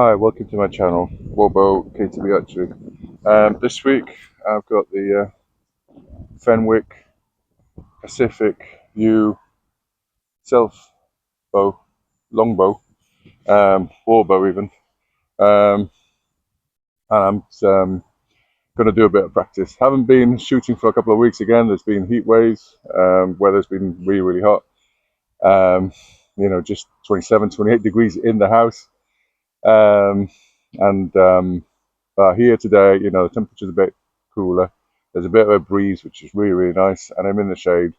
Hi, welcome to my channel, Warbow KTB Archery. This week I've got the Fenwick Pacific Yew self bow, longbow, warbow even, um, and I'm going to do a bit of practice. Haven't been shooting for a couple of weeks again. There's been heat waves, weather's been really hot. Just 27, 28 degrees in the house, um, and here today, the temperature's a bit cooler. There's a bit of a breeze, which is really nice, and I'm in the shade.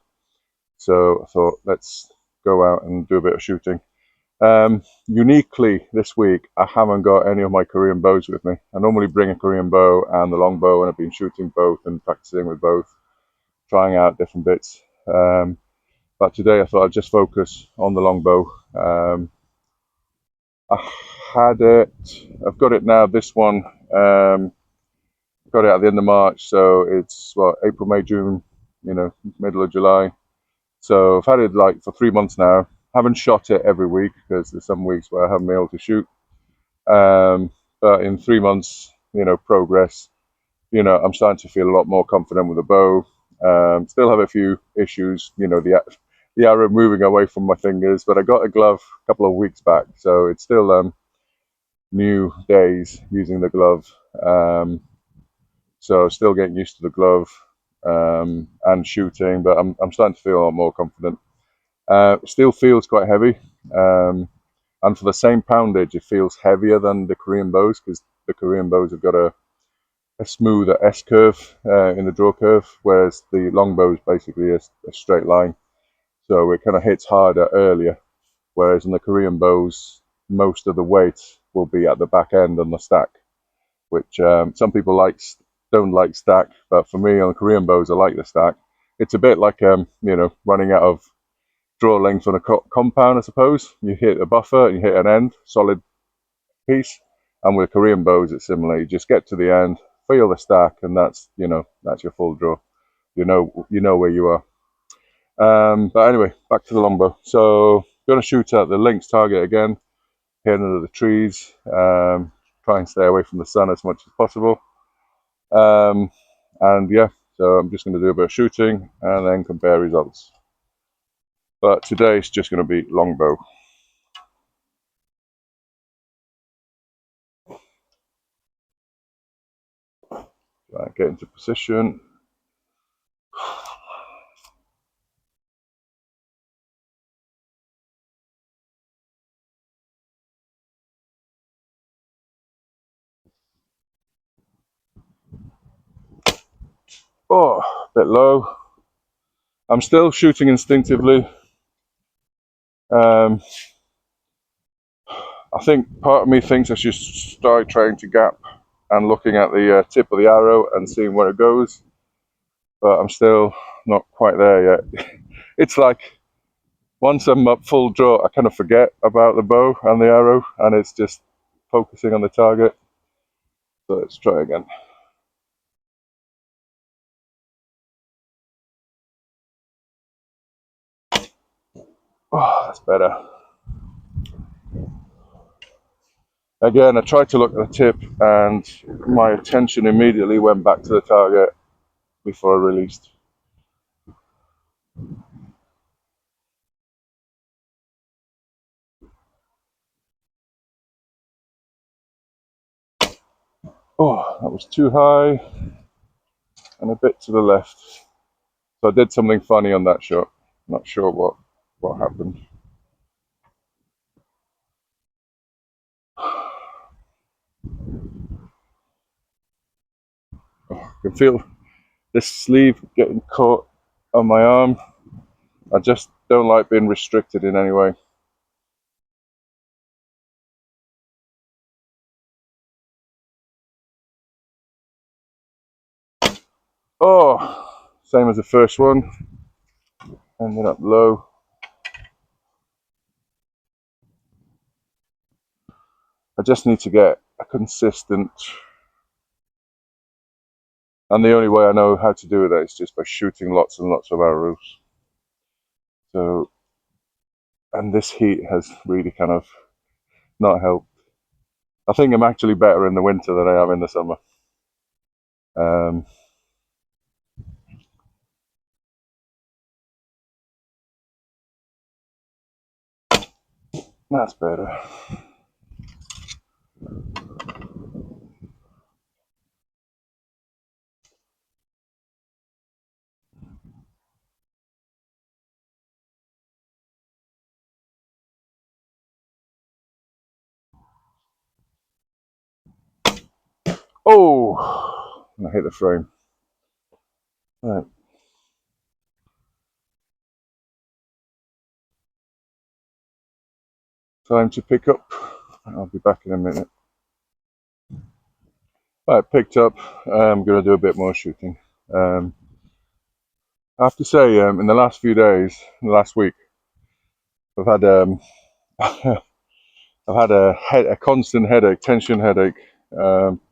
So I thought, let's go out and do a bit of shooting. Uniquely this week, I haven't got any of my Korean bows with me. I normally bring a Korean bow and the longbow, and I've been shooting both and practicing with both, trying out different bits. But today I thought I'd just focus on the longbow. I've got it now, this one. Got it at the end of March, so it's April, May, June, middle of July. So I've had it like for 3 months now. Haven't shot it every week because there's some weeks where I haven't been able to shoot. But in 3 months, progress, I'm starting to feel a lot more confident with the bow. Still have a few issues, the arrow moving away from my fingers, but I got a glove a couple of weeks back, so it's still new days using the glove. So still getting used to the glove and shooting, but I'm starting to feel a lot more confident. Still feels quite heavy, and for the same poundage, it feels heavier than the Korean bows, because the Korean bows have got a smoother S curve in the draw curve, whereas the longbow is basically a straight line. So it kind of hits harder earlier, whereas in the Korean bows, most of the weight will be at the back end on the stack, which some people don't like stack, but for me on the Korean bows, I like the stack. It's a bit like running out of draw length on a compound, I suppose. You hit a buffer and you hit an end, solid piece, and with Korean bows it's similar. You just get to the end, feel the stack, and that's your full draw. You know where you are. But anyway, back to the longbow. So going to shoot at the lynx target again, hidden under the trees. Try and stay away from the sun as much as possible. And yeah, so I'm just going to do a bit of shooting and then compare results. But today it's just going to be longbow. Right, get into position. Oh, a bit low. I'm still shooting instinctively. I think part of me thinks I should start trying to gap and looking at the tip of the arrow and seeing where it goes, but I'm still not quite there yet. It's like once I'm up full draw, I kind of forget about the bow and the arrow, and it's just focusing on the target. So let's try again. Oh, that's better. Again, I tried to look at the tip and my attention immediately went back to the target before I released. Oh, that was too high and a bit to the left. So I did something funny on that shot. Not sure what happened. I can feel this sleeve getting caught on my arm. I just don't like being restricted in any way. Oh, same as the first one. Ended up low. I just need to get a consistent, and the only way I know how to do that is just by shooting lots and lots of arrows. So, and this heat has really kind of not helped. I think I'm actually better in the winter than I am in the summer. That's better. Oh, I hit the frame. Right. Time to pick up. I'll be back in a minute. Right, picked up. I'm going to do a bit more shooting. I have to say, in the last few days, in the last week, I've had I've had a constant headache, tension headache.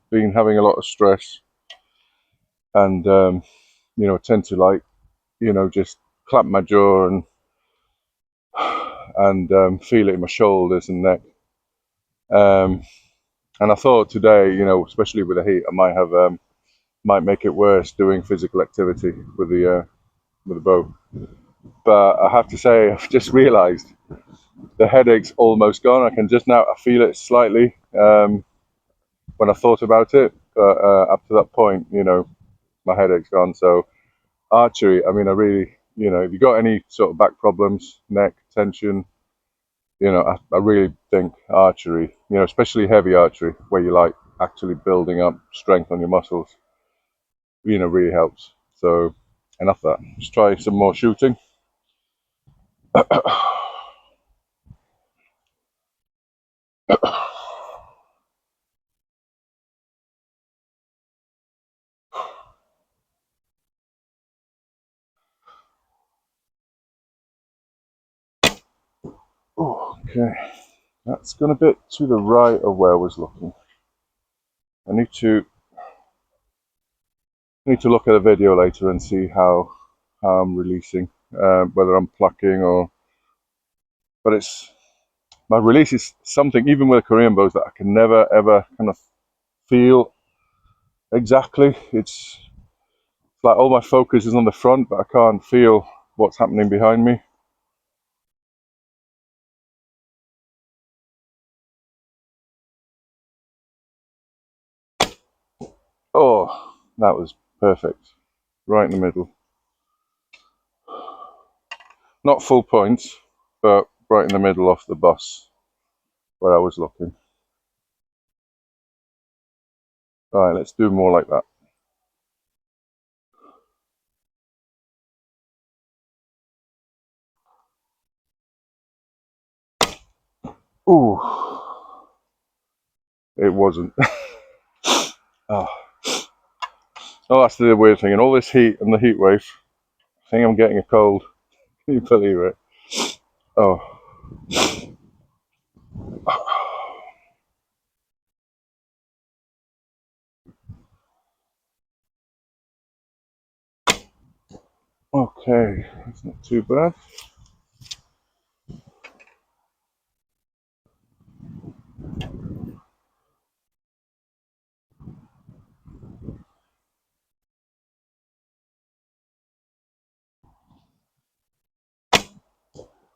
Been having a lot of stress, and tend to just clamp my jaw and feel it in my shoulders and neck. And I thought today, especially with the heat, I might make it worse doing physical activity with the bow. But I have to say, I've just realised the headache's almost gone. I can just now I feel it slightly when I thought about it, but up to that point, my headache's gone. So archery, I mean, I really, if you got any sort of back problems, neck tension, I really think archery, especially heavy archery, where you like actually building up strength on your muscles, really helps. So enough of that. Let's try some more shooting. Okay, that's gone a bit to the right of where I was looking. I need to look at a video later and see how I'm releasing, whether I'm plucking or. But my release is something, even with Korean bows, that I can never ever kind of feel exactly. It's like all my focus is on the front, but I can't feel what's happening behind me. Oh, that was perfect. Right in the middle. Not full points, but right in the middle off the bus where I was looking. All right, let's do more like that. Ooh, it wasn't. Oh. Oh, that's the weird thing. And all this heat and the heat wave, I think I'm getting a cold. Can you believe it? Oh. Okay, that's not too bad.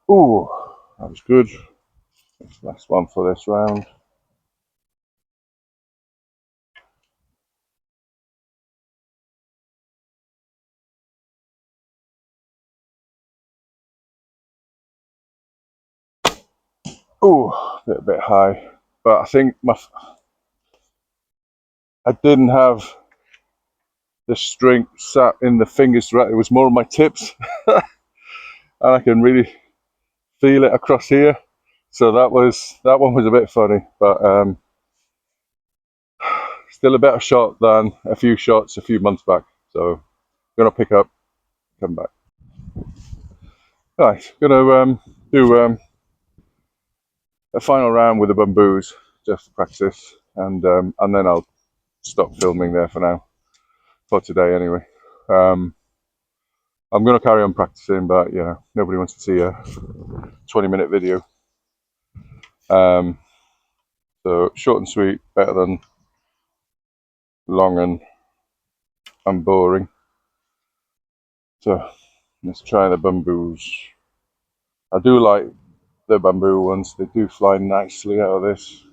Ooh, that was good. That's the last one for this round. Ooh, a bit high. But I think I didn't have the strength sat in the fingers right. It was more on my tips. And I can really feel it across here. So that one was a bit funny, but still a better shot than a few shots a few months back. So I'm gonna pick up, come back. Right, gonna do a final round with the bamboos just to practice, and then I'll stop filming there for now, for today anyway. I'm going to carry on practicing, but nobody wants to see a 20-minute video. So short and sweet, better than long and boring. So let's try the bamboos. I do like the bamboo ones. They do fly nicely out of this,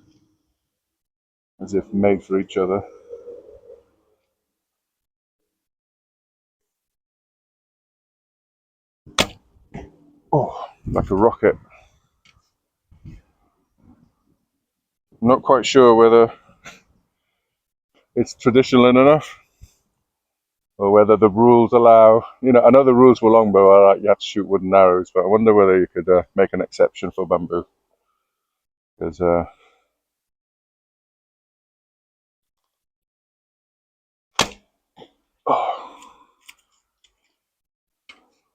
as if made for each other. Oh, like a rocket. I'm not quite sure whether it's traditional enough or whether the rules allow, I know the rules for longbow are like you have to shoot wooden arrows, but I wonder whether you could make an exception for bamboo. Because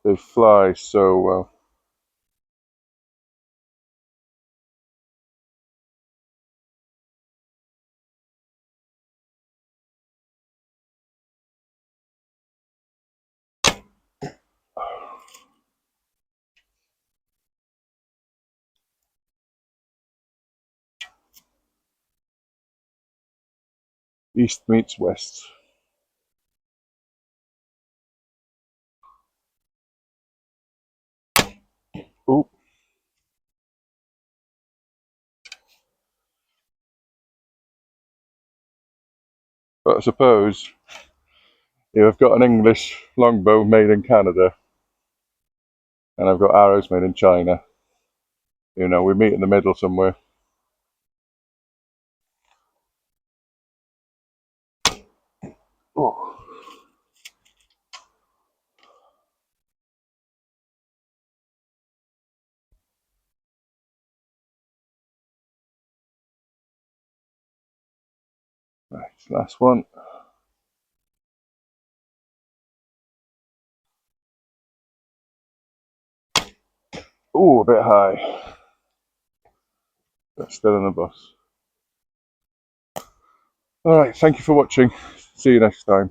they fly so well. East meets west. Ooh. But I suppose if I've got an English longbow made in Canada and I've got arrows made in China, we meet in the middle somewhere. Oh. Right, last one. Oh, a bit high. But still in the bus. Alright, thank you for watching. See you next time.